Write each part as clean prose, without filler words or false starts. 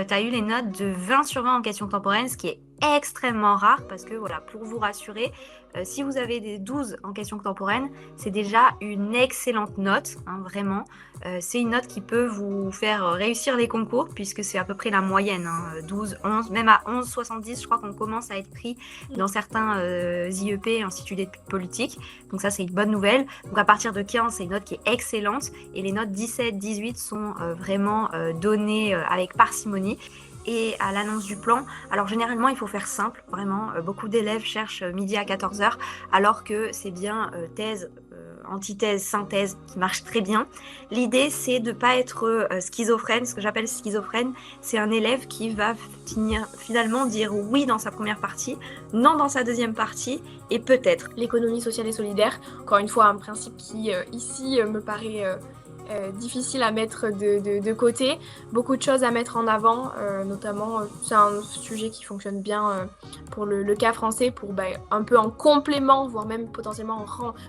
tu as eu les notes de 20 sur 20 en questions contemporaines, ce qui est extrêmement rare parce que, voilà, pour vous rassurer, si vous avez des 12 en questions contemporaines, c'est déjà une excellente note, hein, vraiment. C'est une note qui peut vous faire réussir les concours puisque c'est à peu près la moyenne, hein, 12, 11, même à 11,70, je crois qu'on commence à être pris dans certains IEP, Institut d'études politiques. Donc ça, c'est une bonne nouvelle. Donc à partir de 15, c'est une note qui est excellente et les notes 17, 18 sont vraiment données avec parcimonie. Et à l'annonce du plan, alors généralement il faut faire simple, vraiment, beaucoup d'élèves cherchent midi à 14h, alors que c'est bien thèse, antithèse, synthèse qui marche très bien. L'idée c'est de ne pas être schizophrène, ce que j'appelle schizophrène, c'est un élève qui va finalement dire oui dans sa première partie, non dans sa deuxième partie, et peut-être. L'économie sociale et solidaire, encore une fois un principe qui ici me paraît difficile à mettre de côté, beaucoup de choses à mettre en avant, notamment c'est un sujet qui fonctionne bien pour le cas français, pour un peu en complément, voire même potentiellement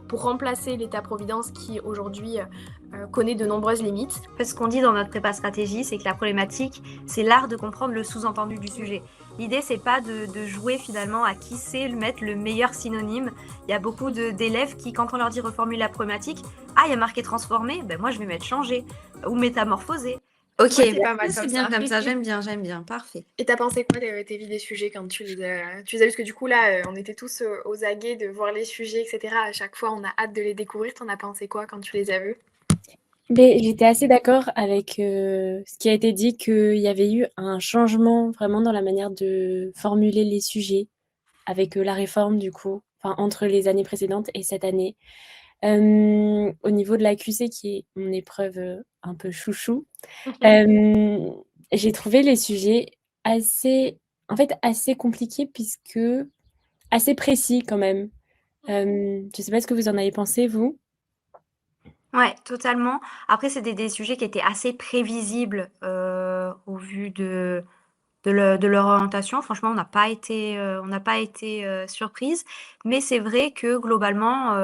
pour remplacer l'État-providence qui aujourd'hui connaît de nombreuses limites. En fait, ce qu'on dit dans notre prépa stratégie, c'est que la problématique, c'est l'art de comprendre le sous-entendu du sujet. L'idée, c'est pas de jouer finalement à qui sait mettre le meilleur synonyme. Il y a beaucoup d'élèves qui, quand on leur dit reformule la problématique, ah, il y a marqué transformer, ben moi je vais mettre changer ou métamorphoser. Ok, Ouais, c'est pas mal c'est comme bien ça. comme ça, j'aime bien, parfait. Et t'as pensé quoi de tes vies des sujets quand tu les as vus? Parce que du coup, là, on était tous aux aguets de voir les sujets, etc. À chaque fois, on a hâte de les découvrir. T'en as pensé quoi quand tu les as vus? Mais j'étais assez d'accord avec ce qui a été dit, qu'il y avait eu un changement vraiment dans la manière de formuler les sujets avec la réforme du coup, enfin entre les années précédentes et cette année. Au niveau de la QC, qui est mon épreuve un peu chouchou, euh, j'ai trouvé les sujets assez, en fait, assez compliqués puisque assez précis quand même. Je sais pas ce que vous en avez pensé, vous. Ouais, totalement. Après, c'est des sujets qui étaient assez prévisibles au vu de leur orientation. Franchement, on n'a pas été surprise. Mais c'est vrai que globalement,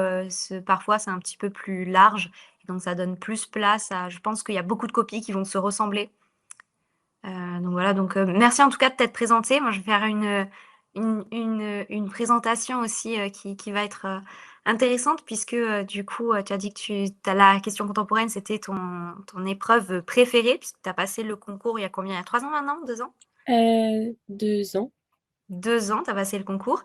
parfois, c'est un petit peu plus large. Et donc, ça donne plus place à. Je pense qu'il y a beaucoup de copies qui vont se ressembler. Donc voilà. Donc, merci en tout cas de t'être présenté. Moi, je vais faire une présentation aussi qui va être intéressante puisque du coup, tu as dit que la question contemporaine, c'était ton épreuve préférée puisque tu as passé le concours il y a combien? Il y a 3 ans maintenant? 2 ans? 2 ans. 2 ans, tu as passé le concours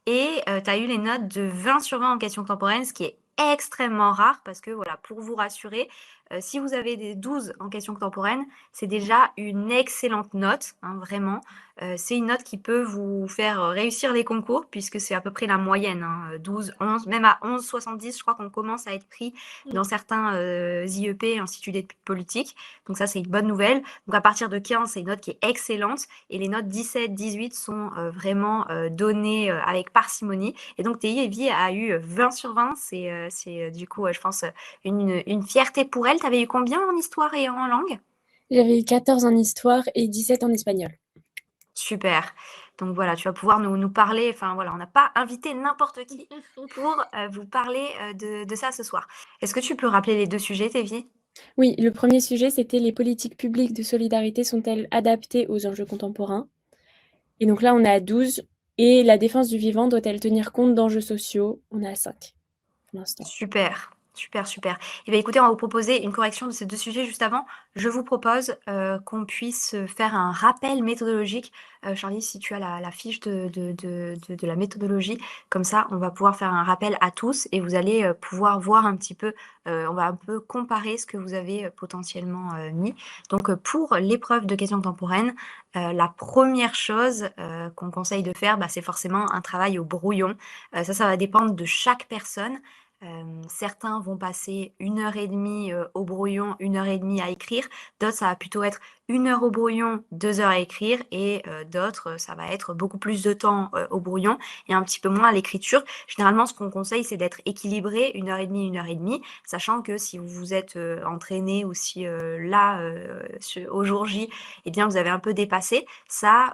et tu as eu les notes de 20 sur 20 en questions contemporaines, ce qui est extrêmement rare parce que, voilà, pour vous rassurer, si vous avez des 12 en questions contemporaines, c'est déjà une excellente note, hein, vraiment. C'est une note qui peut vous faire réussir les concours puisque c'est à peu près la moyenne, hein, 12, 11, même à 11,70, je crois qu'on commence à être pris dans certains IEP, Institut d'études politiques. Donc ça, c'est une bonne nouvelle. Donc à partir de 15, c'est une note qui est excellente et les notes 17, 18 sont vraiment données avec parcimonie. Et donc TI a eu 20 sur 20. C'est du coup, je pense, une fierté pour elle. Tu avais eu combien en histoire et en langue? J'avais eu 14 en histoire et 17 en espagnol. Super. Donc voilà, tu vas pouvoir nous parler. Enfin voilà, on n'a pas invité n'importe qui pour vous parler de ça ce soir. Est-ce que tu peux rappeler les deux sujets, Tévi? Oui, le premier sujet, c'était les politiques publiques de solidarité sont-elles adaptées aux enjeux contemporains? Et donc là, on est à 12. Et la défense du vivant doit-elle tenir compte d'enjeux sociaux? On est à 5 pour l'instant. Super, super, super. Eh bien, écoutez, on va vous proposer une correction de ces deux sujets juste avant. Je vous propose qu'on puisse faire un rappel méthodologique. Charlie, si tu as la fiche de la méthodologie, comme ça, on va pouvoir faire un rappel à tous et vous allez pouvoir voir un petit peu, on va un peu comparer ce que vous avez potentiellement mis. Donc, pour l'épreuve de questions contemporaines, la première chose qu'on conseille de faire, c'est forcément un travail au brouillon. Ça va dépendre de chaque personne. Certains vont passer 1 heure et demie au brouillon, 1 heure et demie à écrire. D'autres, ça va plutôt être 1 heure au brouillon, 2 heures à écrire. Et d'autres, ça va être beaucoup plus de temps au brouillon et un petit peu moins à l'écriture. Généralement, ce qu'on conseille, c'est d'être équilibré, 1 heure et demie, 1 heure et demie, sachant que si vous vous êtes entraîné ou si là, au jour J, eh bien, vous avez un peu dépassé, ça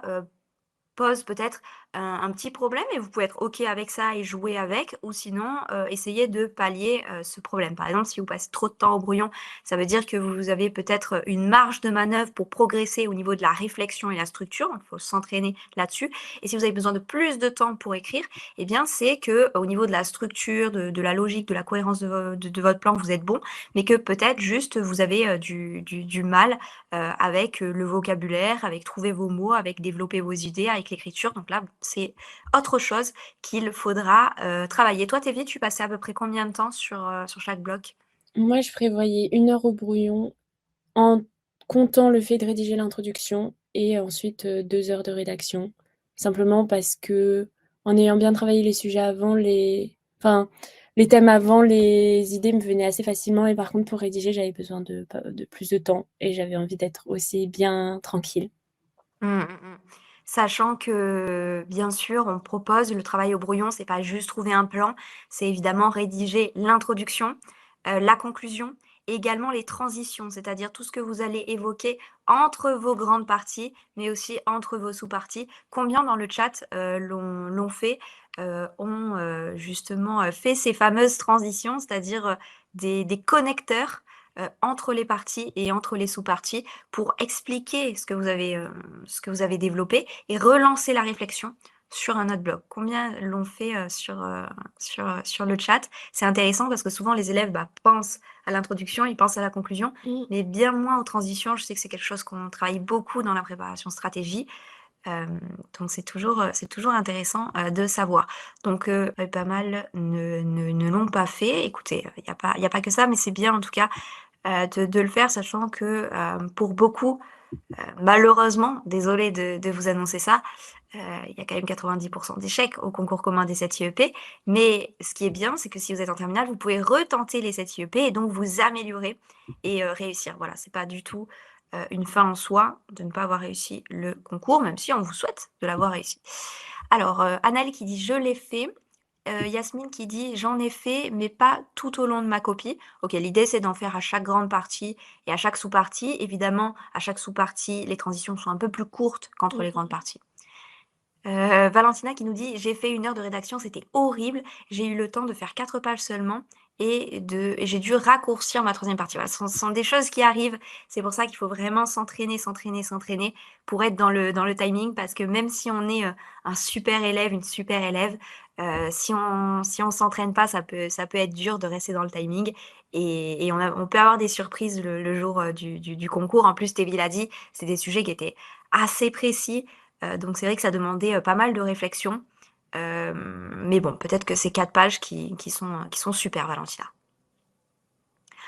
pose peut-être un petit problème et vous pouvez être OK avec ça et jouer avec ou sinon, essayer de pallier, ce problème. Par exemple, si vous passez trop de temps au brouillon, ça veut dire que vous avez peut-être une marge de manœuvre pour progresser au niveau de la réflexion et la structure, donc il faut s'entraîner là-dessus et si vous avez besoin de plus de temps pour écrire, eh bien, c'est qu'au niveau de la structure, de la logique, de la cohérence de votre plan, vous êtes bon, mais que peut-être juste vous avez, du mal, avec, le vocabulaire, avec trouver vos mots, avec développer vos idées, avec l'écriture. Donc là, c'est autre chose qu'il faudra, travailler. Toi, tes vies, tu passais à peu près combien de temps sur chaque bloc? Moi, je prévoyais 1 heure au brouillon en comptant le fait de rédiger l'introduction et ensuite 2 heures de rédaction. Simplement parce que en ayant bien travaillé les sujets avant, enfin, les thèmes avant, les idées me venaient assez facilement. Et par contre, pour rédiger, j'avais besoin de plus de temps et j'avais envie d'être aussi bien tranquille. Mmh, mmh mh. Sachant que, bien sûr, on propose le travail au brouillon, c'est pas juste trouver un plan, c'est évidemment rédiger l'introduction, la conclusion et également les transitions, c'est-à-dire tout ce que vous allez évoquer entre vos grandes parties, mais aussi entre vos sous-parties. Combien dans le chat, l'ont fait, ont, justement, fait ces fameuses transitions, c'est-à-dire, des connecteurs, entre les parties et entre les sous-parties pour expliquer ce que vous avez développé et relancer la réflexion sur un autre bloc. Combien l'ont fait, sur le chat? C'est intéressant parce que souvent les élèves, bah, pensent à l'introduction, ils pensent à la conclusion, Mmh. mais bien moins aux transitions. Je sais que c'est quelque chose qu'on travaille beaucoup dans la préparation stratégie, donc c'est toujours intéressant, de savoir. Donc pas mal ne l'ont pas fait. Écoutez, il y a pas que ça, mais c'est bien en tout cas, de le faire sachant que, pour beaucoup, malheureusement, désolée de vous annoncer ça, il y a quand même 90 d'échecs au concours commun des 7 IEP. Mais ce qui est bien, c'est que si vous êtes en terminale, vous pouvez retenter les 7 IEP et donc vous améliorer et réussir. Voilà, c'est pas du tout, une fin en soi de ne pas avoir réussi le concours, même si on vous souhaite de l'avoir réussi. Alors, Anaëlle qui dit: «Je l'ai fait». Yasmine qui dit: «J'en ai fait, mais pas tout au long de ma copie». OK, l'idée, c'est d'en faire à chaque grande partie et à chaque sous-partie. Évidemment, à chaque sous-partie, les transitions sont un peu plus courtes qu'entre les grandes parties. Valentina qui nous dit: «J'ai fait 1 heure de rédaction, c'était horrible. J'ai eu le temps de faire 4 pages seulement et j'ai dû raccourcir ma troisième partie». Voilà, ce sont des choses qui arrivent. C'est pour ça qu'il faut vraiment s'entraîner, s'entraîner, s'entraîner pour être dans le timing parce que même si on est, un super élève, une super élève, si on s'entraîne pas, ça peut être dur de rester dans le timing et on peut avoir des surprises le jour, du concours. En plus, Tévi l'a dit, c'est des sujets qui étaient assez précis. Donc c'est vrai que ça demandait, pas mal de réflexion. Mais bon, peut-être que c'est 4 pages qui sont super, Valentina.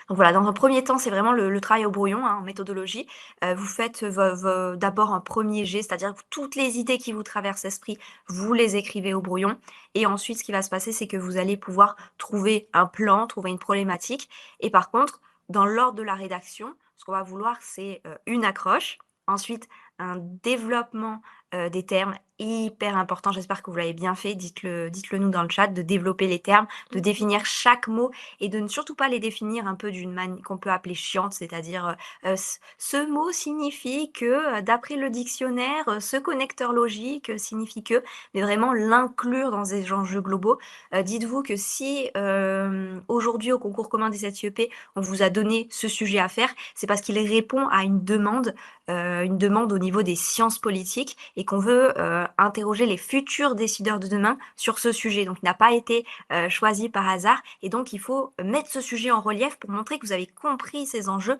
Donc voilà, dans un premier temps, c'est vraiment le travail au brouillon, hein, en méthodologie. Vous faites d'abord un premier jet, c'est-à-dire que toutes les idées qui vous traversent l'esprit, vous les écrivez au brouillon et ensuite ce qui va se passer, c'est que vous allez pouvoir trouver un plan, trouver une problématique et par contre, dans l'ordre de la rédaction, ce qu'on va vouloir, c'est, une accroche, ensuite un développement, des termes hyper important. J'espère que vous l'avez bien fait. Dites-le nous dans le chat, de développer les termes, de définir chaque mot et de ne surtout pas les définir un peu d'une manière qu'on peut appeler chiante, c'est-à-dire, ce mot signifie que, d'après le dictionnaire, ce connecteur logique, signifie que, mais vraiment l'inclure dans des enjeux globaux. Dites-vous que si, aujourd'hui au concours commun des 7 IEP, on vous a donné ce sujet à faire, c'est parce qu'il répond à une demande au niveau des sciences politiques et qu'on veut, interroger les futurs décideurs de demain sur ce sujet. Donc il n'a pas été, choisi par hasard et donc il faut mettre ce sujet en relief pour montrer que vous avez compris ces enjeux.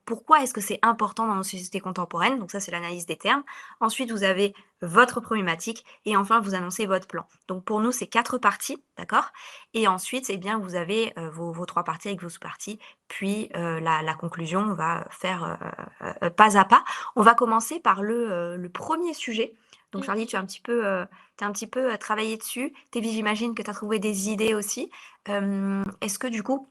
Pourquoi est-ce que c'est important dans nos sociétés contemporaines? Donc ça, c'est l'analyse des termes. Ensuite, vous avez votre problématique et enfin, vous annoncez votre plan. Donc pour nous, c'est 4 parties, d'accord? Et ensuite, eh bien, vous avez, vos 3 parties avec vos sous-parties, puis, la conclusion, on va faire, pas à pas. On va commencer par le 1er sujet. Donc Charlie, tu as un petit peu, travaillé dessus. Tévi, j'imagine que tu as trouvé des idées aussi. Est-ce que du coup,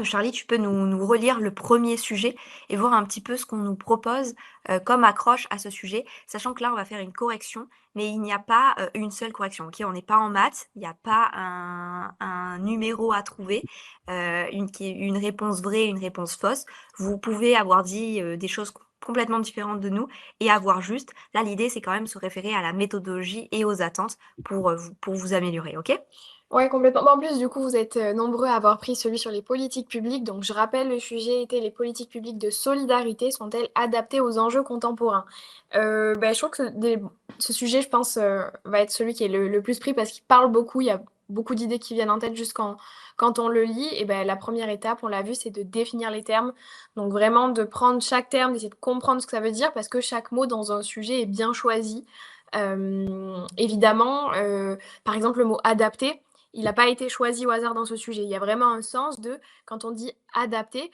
Charlie, tu peux nous relire le premier sujet et voir un petit peu ce qu'on nous propose, comme accroche à ce sujet? Sachant que là, on va faire une correction, mais il n'y a pas, une seule correction, OK? On n'est pas en maths, il n'y a pas un numéro à trouver, une réponse vraie, une réponse fausse. Vous pouvez avoir dit, des choses complètement différentes de nous et avoir juste. Là, l'idée, c'est quand même se référer à la méthodologie et aux attentes pour vous améliorer, ok? Ouais, complètement. Bah, en plus, du coup, vous êtes nombreux à avoir pris celui sur les politiques publiques. Donc, je rappelle, le sujet était les politiques publiques de solidarité sont-elles adaptées aux enjeux contemporains? Bah, je trouve que ce sujet, je pense, va être celui qui est le plus pris parce qu'il parle beaucoup. Il y a beaucoup d'idées qui viennent en tête juste quand on le lit. Et ben, la première étape, on l'a vu, c'est de définir les termes. Donc, vraiment, de prendre chaque terme, d'essayer de comprendre ce que ça veut dire parce que chaque mot dans un sujet est bien choisi. Évidemment, par exemple, le mot adapté il n'a pas été choisi au hasard dans ce sujet. Il y a vraiment un sens de, quand on dit adapter,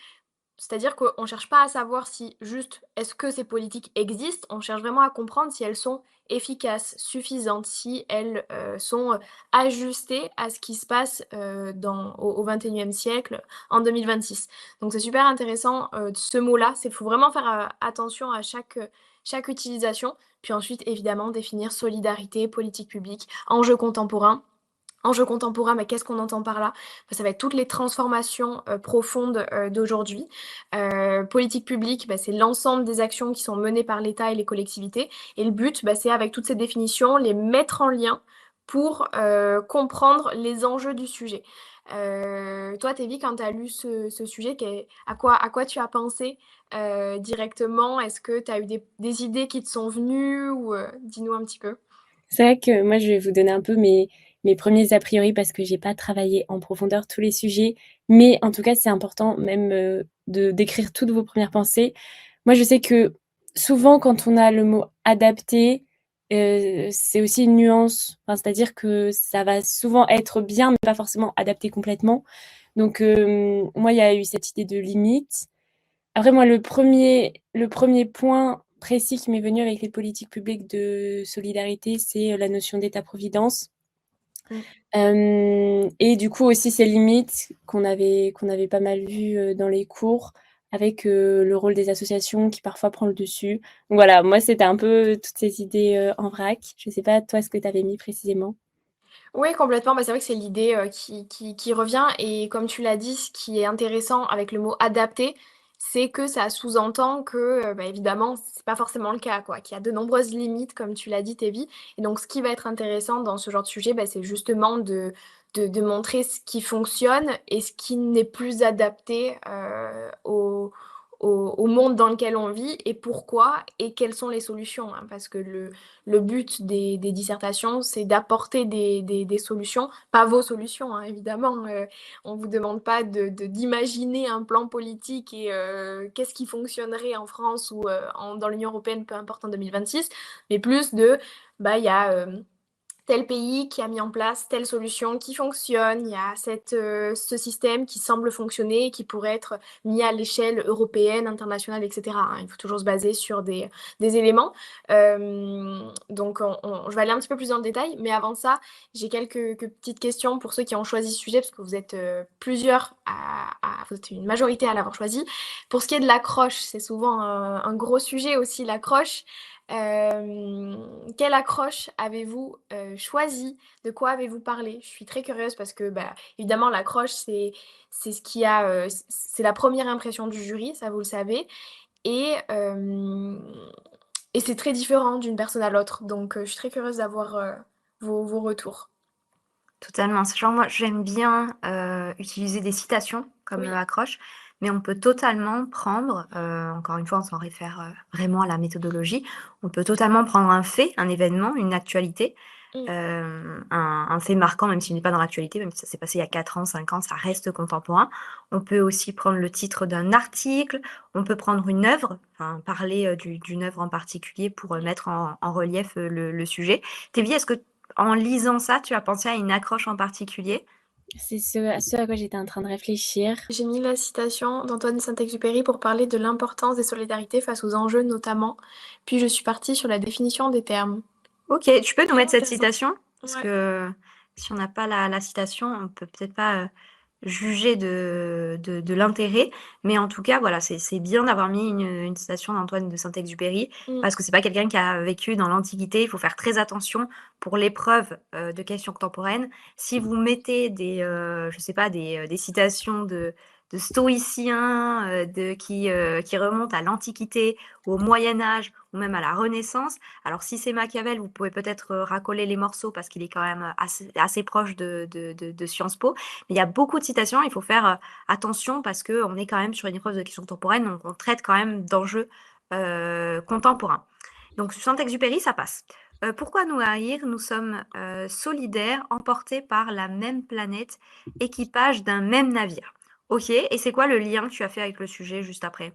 c'est-à-dire qu'on ne cherche pas à savoir si juste est-ce que ces politiques existent, on cherche vraiment à comprendre si elles sont efficaces, suffisantes, si elles sont ajustées à ce qui se passe au XXIe siècle, en 2026. Donc c'est super intéressant ce mot-là. Il faut vraiment faire attention à chaque utilisation. Puis ensuite, évidemment, définir solidarité, politique publique, enjeux contemporains. Enjeux contemporains, mais qu'est-ce qu'on entend par là? Ça va être toutes les transformations profondes d'aujourd'hui. Politique publique, c'est l'ensemble des actions qui sont menées par l'État et les collectivités. Et le but, c'est avec toutes ces définitions, les mettre en lien pour comprendre les enjeux du sujet. Toi, Tévi, quand tu as lu ce sujet, à quoi tu as pensé directement? Est-ce que tu as eu des idées qui te sont venues ou dis-nous un petit peu. C'est vrai que moi, je vais vous donner un peu mes premiers a priori parce que j'ai pas travaillé en profondeur tous les sujets. Mais en tout cas, c'est important même de d'écrire toutes vos premières pensées. Moi, je sais que souvent, quand on a le mot adapté, c'est aussi une nuance. Enfin, c'est-à-dire que ça va souvent être bien, mais pas forcément adapté complètement. Donc, moi, il y a eu cette idée de limite. Après, moi, le premier point précis qui m'est venu avec les politiques publiques de solidarité, c'est la notion d'État-providence. Et du coup aussi ces limites qu'on avait pas mal vues dans les cours avec le rôle des associations qui parfois prend le dessus. Donc voilà, moi c'était un peu toutes ces idées en vrac. Je sais pas toi ce que tu avais mis précisément. Oui, complètement. C'est vrai que c'est l'idée qui revient. Et comme tu l'as dit, ce qui est intéressant avec le mot adapté, c'est que ça sous-entend que, évidemment, c'est pas forcément le cas, quoi. Qu'il y a de nombreuses limites, comme tu l'as dit, Tévi. Et donc, ce qui va être intéressant dans ce genre de sujet, c'est justement de montrer ce qui fonctionne et ce qui n'est plus adapté au monde dans lequel on vit et pourquoi et quelles sont les solutions. Parce que le but des dissertations, c'est d'apporter des solutions, pas vos solutions, évidemment. On ne vous demande pas d'imaginer un plan politique et qu'est-ce qui fonctionnerait en France ou dans l'Union européenne, peu importe en 2026, mais plus il y a tel pays qui a mis en place telle solution qui fonctionne, il y a ce système qui semble fonctionner et qui pourrait être mis à l'échelle européenne, internationale, etc. Il faut toujours se baser sur des éléments. Donc, je vais aller un petit peu plus dans le détail, mais avant ça, j'ai quelques petites questions pour ceux qui ont choisi ce sujet, parce que vous êtes plusieurs, vous êtes une majorité à l'avoir choisi. Pour ce qui est de l'accroche, c'est souvent un gros sujet aussi, l'accroche. Quelle accroche avez-vous choisi? De quoi avez-vous parlé? Je suis très curieuse parce que, évidemment, l'accroche, c'est ce qui a, c'est la première impression du jury, ça vous le savez, et, euh, et c'est très différent d'une personne à l'autre. Donc, je suis très curieuse d'avoir vos retours. Totalement. Genre, moi, j'aime bien utiliser des citations comme Oui. accroche, mais on peut totalement prendre, encore une fois, on s'en réfère vraiment à la méthodologie, on peut totalement prendre un fait, un événement, une actualité, Mm. un fait marquant, même s'il n'est pas dans l'actualité, même si ça s'est passé il y a 4 ans, 5 ans, ça reste contemporain. On peut aussi prendre le titre d'un article, on peut prendre une œuvre, enfin, parler d'une œuvre en particulier pour mettre en relief le sujet. Tévi, est-ce que en lisant ça, tu as pensé à une accroche en particulier? C'est ce à quoi j'étais en train de réfléchir. J'ai mis la citation d'Antoine Saint-Exupéry pour parler de l'importance des solidarités face aux enjeux notamment. Puis je suis partie sur la définition des termes. Ok, tu peux nous mettre cette Intéressant. citation? Parce Ouais. que si on n'a pas la citation, on peut peut-être pas juger de l'intérêt. Mais en tout cas, voilà, c'est bien d'avoir mis une citation d'Antoine de Saint-Exupéry, Mm. parce que c'est pas quelqu'un qui a vécu dans l'Antiquité. Il faut faire très attention pour l'épreuve de questions contemporaines. Si vous mettez je sais pas, des citations de stoïciens qui remontent à l'Antiquité, au Moyen Âge ou même à la Renaissance. Alors si c'est Machiavel, vous pouvez peut-être racoler les morceaux parce qu'il est quand même assez proche de Sciences Po. Mais il y a beaucoup de citations, il faut faire attention parce qu'on est quand même sur une épreuve de questions contemporaines, donc on traite quand même d'enjeux contemporains. Donc Saint-Exupéry, ça passe. Pourquoi nous haïr? Nous sommes solidaires, emportés par la même planète, équipage d'un même navire. Ok, et c'est quoi le lien que tu as fait avec le sujet juste après?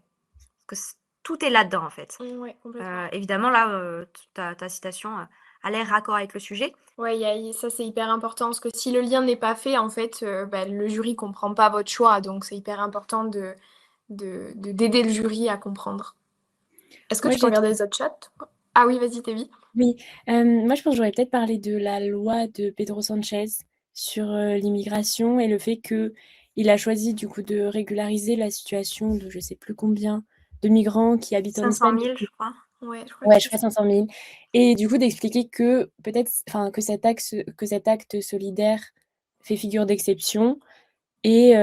Parce que tout est là-dedans en fait. Ouais, complètement. Évidemment, là, ta citation a l'air raccord avec le sujet. Ouais, ça c'est hyper important parce que si le lien n'est pas fait, en fait, le jury comprend pas votre choix, donc c'est hyper important d'aider le jury à comprendre. Est-ce que Moi, tu peux j'ai regarder les autres chats? Ah oui, vas-y, Tévi. Oui, moi je pense que j'aurais peut-être parlé de la loi de Pedro Sanchez sur, l'immigration et le fait qu'il a choisi du coup de régulariser la situation de je sais plus combien de migrants qui habitent en 500 Espagne 000, je depuis crois. Ouais, je crois que ouais, je c'est crois ça. 500 000 et du coup d'expliquer que peut-être enfin que cet acte solidaire fait figure d'exception et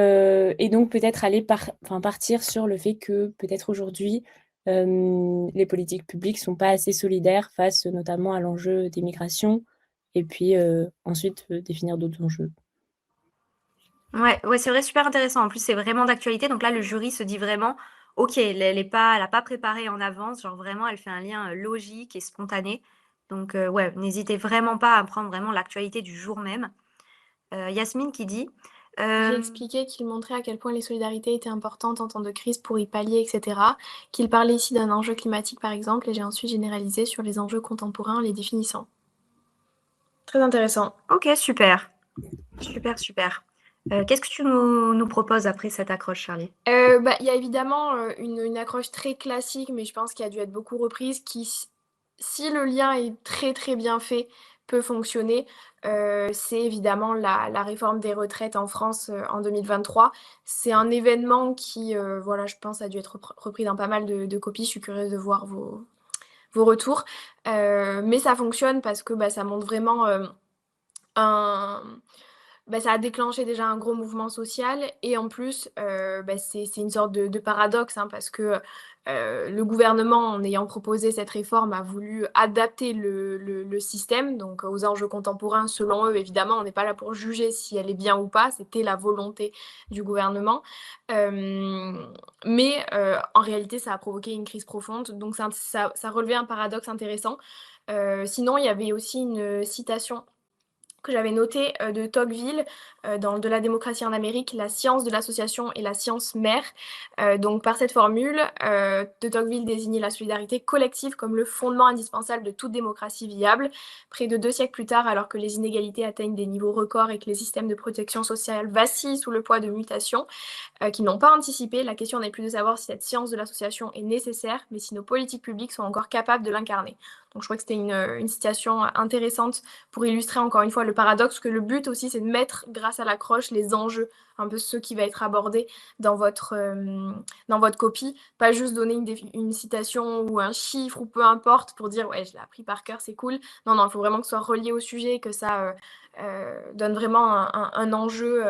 donc peut-être aller partir sur le fait que peut-être aujourd'hui, les politiques publiques sont pas assez solidaires face notamment à l'enjeu des migrations et puis, ensuite, définir d'autres enjeux. Ouais, c'est vrai, super intéressant. En plus, c'est vraiment d'actualité. Donc là, le jury se dit vraiment, ok, elle a pas préparé en avance. Genre vraiment, elle fait un lien logique et spontané. Donc ouais, n'hésitez vraiment pas à prendre vraiment l'actualité du jour même. Yasmine qui dit, J'ai euh, expliqué qu'il montrait à quel point les solidarités étaient importantes en temps de crise pour y pallier, etc. Qu'il parlait ici d'un enjeu climatique, par exemple, et j'ai ensuite généralisé sur les enjeux contemporains en les définissant. Très intéressant. ok, super, super, super. Qu'est-ce que tu nous proposes après cette accroche, Charlie? Il y a évidemment une accroche très classique, mais je pense qu'il a dû être beaucoup reprise, qui, si le lien est très très bien fait, peut fonctionner. C'est évidemment la réforme des retraites en France en 2023. C'est un événement qui, voilà, je pense, a dû être repris dans pas mal de copies. Je suis curieuse de voir vos retours. Mais ça fonctionne parce que ça montre vraiment un ça a déclenché déjà un gros mouvement social et en plus, c'est une sorte de paradoxe, hein, parce que, le gouvernement, en ayant proposé cette réforme, a voulu adapter le système, donc aux enjeux contemporains selon eux. Évidemment, on n'est pas là pour juger si elle est bien ou pas, c'était la volonté du gouvernement. En réalité, ça a provoqué une crise profonde, donc ça relevait un paradoxe intéressant. Sinon, il y avait aussi une citation que j'avais noté de Tocqueville dans De la démocratie en Amérique, la science de l'association et la science mère. Donc par cette formule, de Tocqueville désignait la solidarité collective comme le fondement indispensable de toute démocratie viable. Près de 2 siècles plus tard, alors que les inégalités atteignent des niveaux records et que les systèmes de protection sociale vacillent sous le poids de mutations, qui n'ont pas anticipé. La question n'est plus de savoir si cette science de l'association est nécessaire, mais si nos politiques publiques sont encore capables de l'incarner. Donc je crois que c'était une citation intéressante pour illustrer encore une fois le paradoxe, que le but aussi c'est de mettre, grâce à l'accroche, les enjeux, un peu ceux qui va être abordé dans votre copie, pas juste donner une citation ou un chiffre ou peu importe pour dire ouais je l'ai appris par cœur, c'est cool. Non, il faut vraiment que ce soit relié au sujet, que ça donne vraiment un enjeu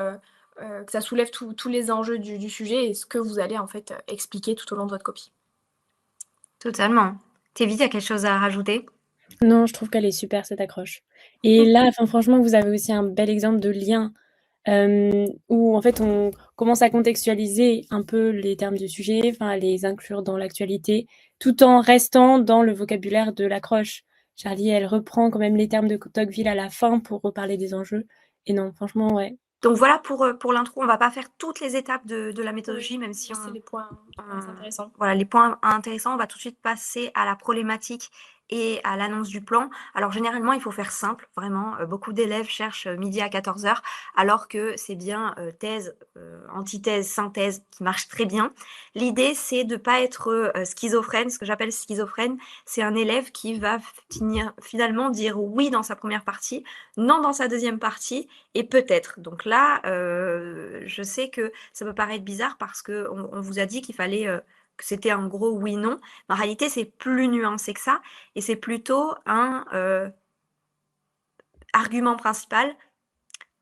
que ça soulève tous les enjeux du sujet et ce que vous allez en fait expliquer tout au long de votre copie. Totalement. Tévi, t'as quelque chose à rajouter? Non, je trouve qu'elle est super cette accroche et là, enfin franchement, vous avez aussi un bel exemple de lien, où en fait on commence à contextualiser un peu les termes du sujet, enfin à les inclure dans l'actualité, tout en restant dans le vocabulaire de l'accroche. Charlie, elle reprend quand même les termes de Tocqueville à la fin pour reparler des enjeux et non, franchement, ouais. Donc voilà pour l'intro. On va pas faire toutes les étapes de la méthodologie, Oui, même si c'est les points intéressants. voilà les points intéressants. On va tout de suite passer à la problématique et à l'annonce du plan. Alors généralement, il faut faire simple, vraiment. Beaucoup d'élèves cherchent midi à 14h, alors que c'est bien thèse, antithèse, synthèse qui marche très bien. L'idée, c'est de pas être schizophrène. Ce que j'appelle schizophrène, c'est un élève qui va finalement dire oui dans sa première partie, non dans sa deuxième partie, et peut-être. Donc là, je sais que ça peut paraître bizarre parce qu'on vous a dit qu'il fallait que c'était un gros oui-non. En réalité, c'est plus nuancé que ça et c'est plutôt un argument principal,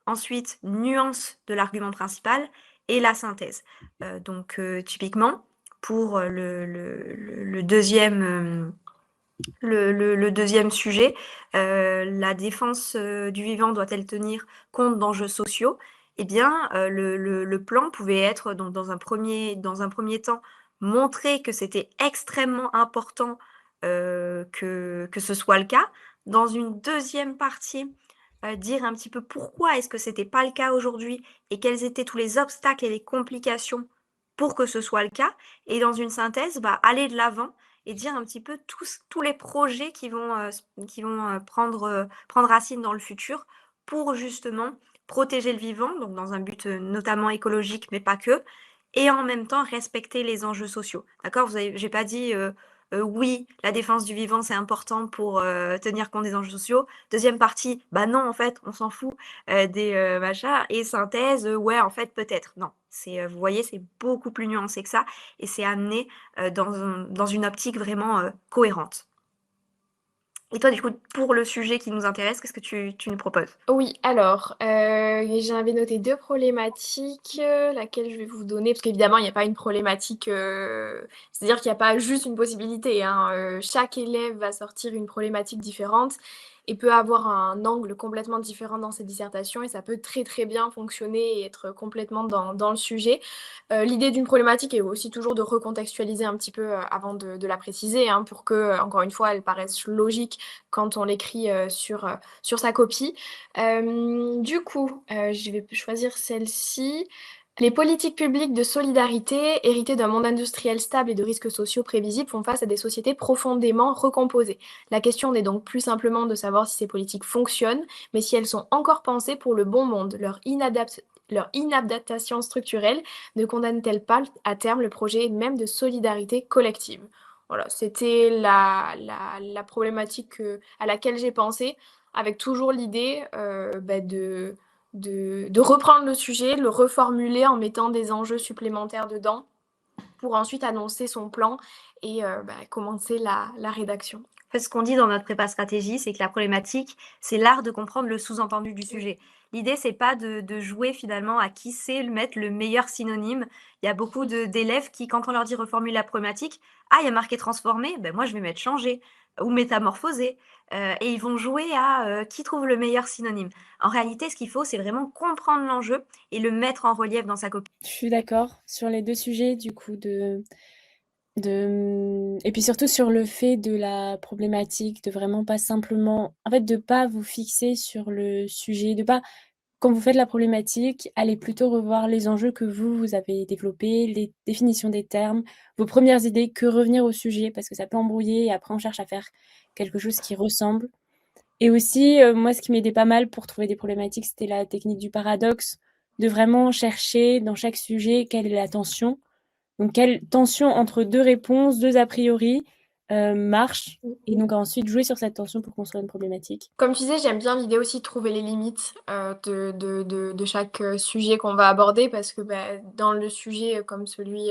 ensuite nuance de l'argument principal et la synthèse. Donc, typiquement, pour le deuxième le deuxième sujet, la défense du vivant doit-elle tenir compte d'enjeux sociaux? Eh bien, le plan pouvait être donc dans un premier temps montrer que c'était extrêmement important que ce soit le cas. Dans une deuxième partie, dire un petit peu pourquoi est-ce que c'était pas le cas aujourd'hui et quels étaient tous les obstacles et les complications pour que ce soit le cas. Et dans une synthèse, bah, aller de l'avant et dire un petit peu tous les projets qui vont prendre racine dans le futur pour justement protéger le vivant, donc dans un but notamment écologique, mais pas que, et en même temps respecter les enjeux sociaux. D'accord? J'ai pas dit oui, la défense du vivant c'est important pour tenir compte des enjeux sociaux. Deuxième partie, bah non en fait, on s'en fout des machins. Et synthèse, ouais en fait peut-être. Non, vous voyez, c'est beaucoup plus nuancé que ça et c'est amené dans une optique vraiment cohérente. Et toi, du coup, pour le sujet qui nous intéresse, qu'est-ce que tu nous proposes? Oui, alors, j'avais noté 2 problématiques, laquelle je vais vous donner parce qu'évidemment, il n'y a pas une problématique, c'est-à-dire qu'il n'y a pas juste une possibilité, hein, chaque élève va sortir une problématique différente et peut avoir un angle complètement différent dans ses dissertations et ça peut très, très bien fonctionner et être complètement dans le sujet. L'idée d'une problématique est aussi toujours de recontextualiser un petit peu, avant de la préciser, hein, pour que, encore une fois, elle paraisse logique quand on l'écrit, sur sa copie. Du coup, je vais choisir celle-ci. Les politiques publiques de solidarité, héritées d'un monde industriel stable et de risques sociaux prévisibles, font face à des sociétés profondément recomposées. La question n'est donc plus simplement de savoir si ces politiques fonctionnent, mais si elles sont encore pensées pour le bon monde. Leur inadaptation structurelle ne condamne-t-elle pas à terme le projet même de solidarité collective? Voilà, c'était la problématique à laquelle j'ai pensé avec toujours l'idée de reprendre le sujet, le reformuler en mettant des enjeux supplémentaires dedans pour ensuite annoncer son plan et commencer la rédaction. En fait, ce qu'on dit dans notre prépa stratégie, c'est que la problématique, c'est l'art de comprendre le sous-entendu du sujet. L'idée, c'est pas de jouer finalement à qui sait mettre le meilleur synonyme. Il y a beaucoup d'élèves qui, quand on leur dit reformuler la problématique, ah, il y a marqué transformer, ben moi je vais mettre changer ou métamorphoser. Et ils vont jouer à qui trouve le meilleur synonyme. En réalité, ce qu'il faut, c'est vraiment comprendre l'enjeu et le mettre en relief dans sa copie. Je suis d'accord sur les 2 sujets du coup et puis surtout sur le fait de la problématique, de vraiment pas simplement en fait, de pas vous fixer sur le sujet, de pas quand vous faites la problématique, allez plutôt revoir les enjeux que vous avez développés, les définitions des termes, vos premières idées, que revenir au sujet parce que ça peut embrouiller et après on cherche à faire quelque chose qui ressemble. Et aussi, moi ce qui m'aidait pas mal pour trouver des problématiques, c'était la technique du paradoxe, de vraiment chercher dans chaque sujet quelle est la tension. Donc quelle tension entre 2 réponses, 2 a priori, marche et donc ensuite jouer sur cette tension pour construire une problématique. Comme tu disais, j'aime bien l'idée aussi de trouver les limites de chaque sujet qu'on va aborder parce que dans le sujet comme celui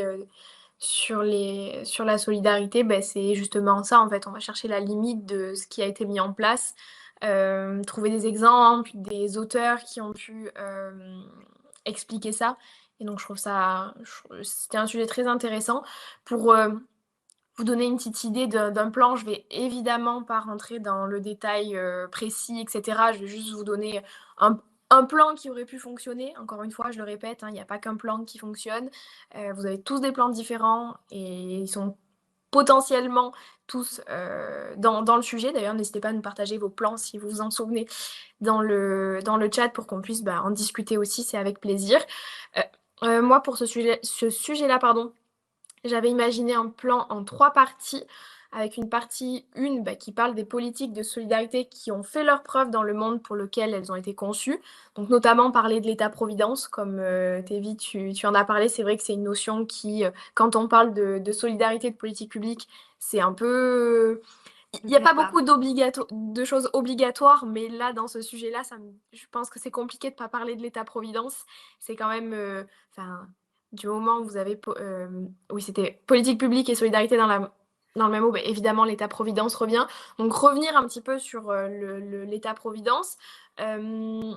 sur la solidarité, c'est justement ça en fait. On va chercher la limite de ce qui a été mis en place, trouver des exemples, des auteurs qui ont pu expliquer ça. Et donc je trouve c'était un sujet très intéressant pour vous donner une petite idée d'un plan. Je vais évidemment pas rentrer dans le détail précis, etc. Je vais juste vous donner un plan qui aurait pu fonctionner. Encore une fois, je le répète, hein, il n'y a pas qu'un plan qui fonctionne. Vous avez tous des plans différents et ils sont potentiellement tous dans le sujet. D'ailleurs, n'hésitez pas à nous partager vos plans si vous vous en souvenez dans le chat pour qu'on puisse en discuter aussi. C'est avec plaisir. Moi, pour ce sujet-là, pardon, j'avais imaginé un plan en 3 parties, avec une partie 1 qui parle des politiques de solidarité qui ont fait leurs preuves dans le monde pour lequel elles ont été conçues. Donc notamment parler de l'État-providence, comme Tévi, tu en as parlé. C'est vrai que c'est une notion qui, quand on parle de solidarité, de politique publique, c'est un peu... Il n'y a pas beaucoup de choses obligatoires, mais là, dans ce sujet-là, je pense que c'est compliqué de ne pas parler de l'État-providence. C'est quand même... du moment où vous avez... oui, c'était politique publique et solidarité dans le même mot, évidemment, l'État-providence revient. Donc, revenir un petit peu sur l'État-providence. Je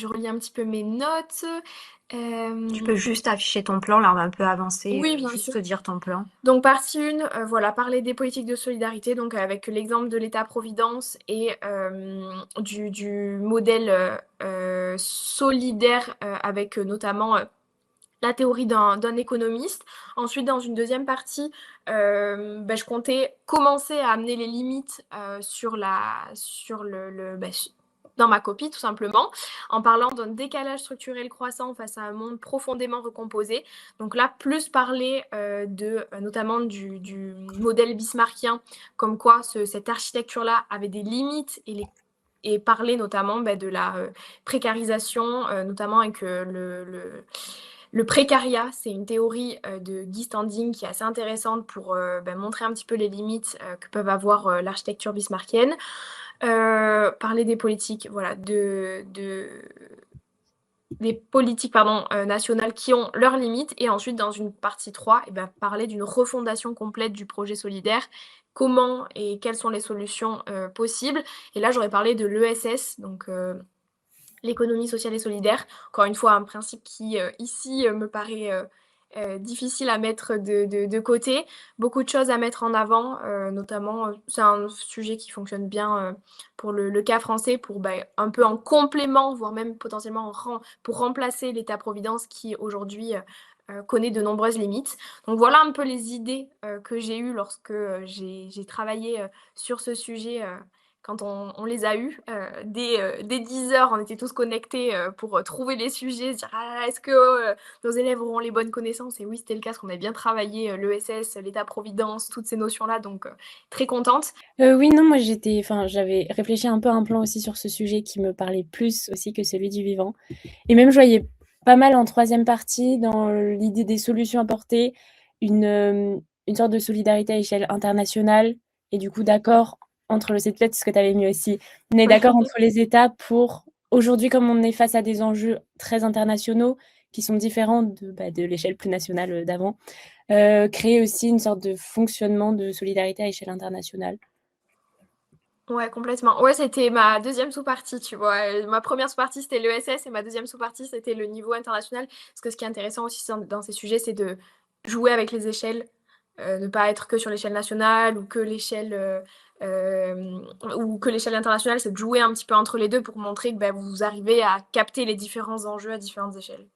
relis un petit peu mes notes. Tu peux juste afficher ton plan, là on va un peu avancer, Oui, bien sûr. juste dire ton plan. Donc partie 1, voilà, parler des politiques de solidarité, donc avec l'exemple de l'État-providence et du modèle solidaire avec notamment la théorie d'un économiste. Ensuite, dans une deuxième partie, je comptais commencer à amener les limites dans ma copie, tout simplement, en parlant d'un décalage structurel croissant face à un monde profondément recomposé. Donc là, plus parler notamment du modèle bismarckien, comme quoi cette architecture-là avait des limites et parler notamment de la précarisation, notamment avec le précariat. C'est une théorie de Guy Standing qui est assez intéressante pour montrer un petit peu les limites que peuvent avoir l'architecture bismarckienne. Parler des politiques, voilà, des politiques nationales qui ont leurs limites. Et ensuite, dans une partie 3, parler d'une refondation complète du projet solidaire. Comment et quelles sont les solutions possibles. Et là, j'aurais parlé de l'ESS, donc l'économie sociale et solidaire. Encore une fois, un principe qui, ici, me paraît difficile à mettre de côté. Beaucoup de choses à mettre en avant, notamment, c'est un sujet qui fonctionne bien pour le cas français, pour un peu en complément, voire même potentiellement pour remplacer l'État-providence qui, aujourd'hui, connaît de nombreuses limites. Donc voilà un peu les idées que j'ai eues lorsque j'ai travaillé sur ce sujet quand on les a eus. Dès 10 heures, on était tous connectés pour trouver les sujets, se dire ah, est-ce que nos élèves auront les bonnes connaissances. Et oui, c'était le cas, parce qu'on avait bien travaillé l'ESS, l'État-providence, toutes ces notions-là, donc très contente. Oui, non, moi j'avais réfléchi un peu à un plan aussi sur ce sujet qui me parlait plus aussi que celui du vivant. Et même je voyais pas mal en troisième partie, dans l'idée des solutions apportées, une sorte de solidarité à échelle internationale et du coup d'accord entre c'est peut-être ce que tu avais mis aussi, mais d'accord entre les États pour aujourd'hui, comme on est face à des enjeux très internationaux qui sont différents de l'échelle plus nationale d'avant, créer aussi une sorte de fonctionnement de solidarité à échelle internationale. Ouais, complètement. Ouais, c'était ma deuxième sous-partie, tu vois. Ma première sous-partie, c'était l'ESS et ma deuxième sous-partie, c'était le niveau international. Parce que ce qui est intéressant aussi dans ces sujets, c'est de jouer avec les échelles, ne pas être que sur l'échelle nationale ou que l'échelle internationale, c'est de jouer un petit peu entre les deux pour montrer que vous arrivez à capter les différents enjeux à différentes échelles.